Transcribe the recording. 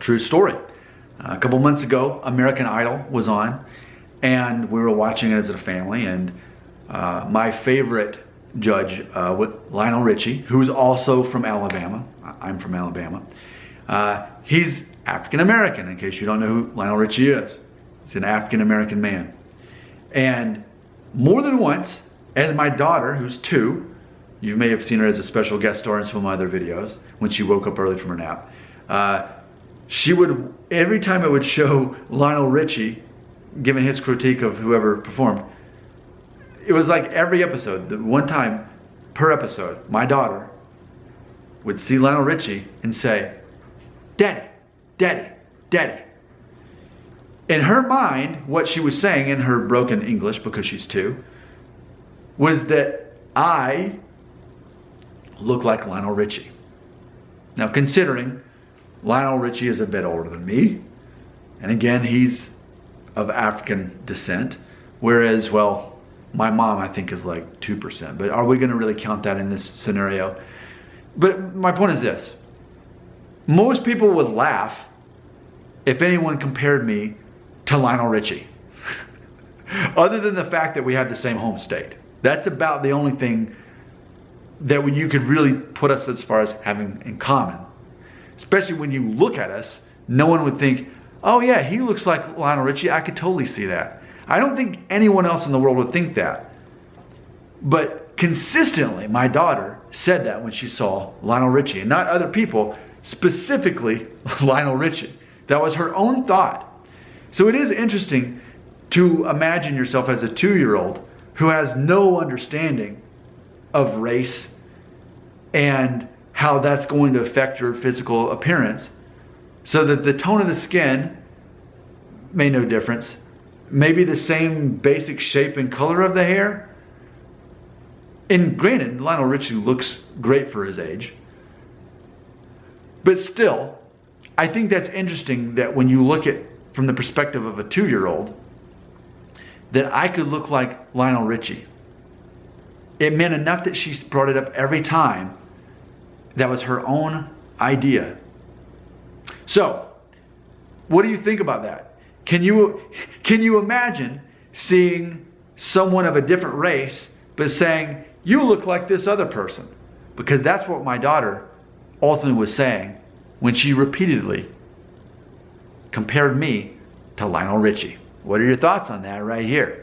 True story. A couple months ago, American Idol was on, and we were watching it as a family, and my favorite judge, Lionel Richie, who's also from Alabama. I'm from Alabama. He's African American, in case you don't know who Lionel Richie is. He's an African American man. And more than once, as my daughter, who's 2, you may have seen her as a special guest star in some of my other videos when she woke up early from her nap. She would, every time it would show Lionel Richie giving his critique of whoever performed, it was like every episode, the one time per episode, my daughter would see Lionel Richie and say, "Daddy, Daddy, Daddy." In her mind, what she was saying in her broken English, because she's 2, was that I look like Lionel Richie. Now, considering Lionel Richie is a bit older than me, and again, he's of African descent, whereas, well, my mom, I think, is like 2%. But are we going to really count that in this scenario? But my point is this. Most people would laugh if anyone compared me to Lionel Richie. Other than the fact that we have the same home state. That's about the only thing that you could really put us as far as having in common. Especially when you look at us, no one would think, oh yeah, he looks like Lionel Richie. I could totally see that. I don't think anyone else in the world would think that. But consistently, my daughter said that when she saw Lionel Richie, and not other people, specifically Lionel Richie. That was her own thought. So it is interesting to imagine yourself as a 2-year-old who has no understanding of race and how that's going to affect your physical appearance, so that the tone of the skin made no difference. Maybe the same basic shape and color of the hair. And granted, Lionel Richie looks great for his age. But still, I think that's interesting that when you look at from the perspective of a 2-year-old, that I could look like Lionel Richie. It meant enough that she brought it up every time. That was her own idea. So, what do you think about that? Can you imagine seeing someone of a different race but saying, you look like this other person? Because that's what my daughter ultimately was saying when she repeatedly compared me to Lionel Richie. What are your thoughts on that right here?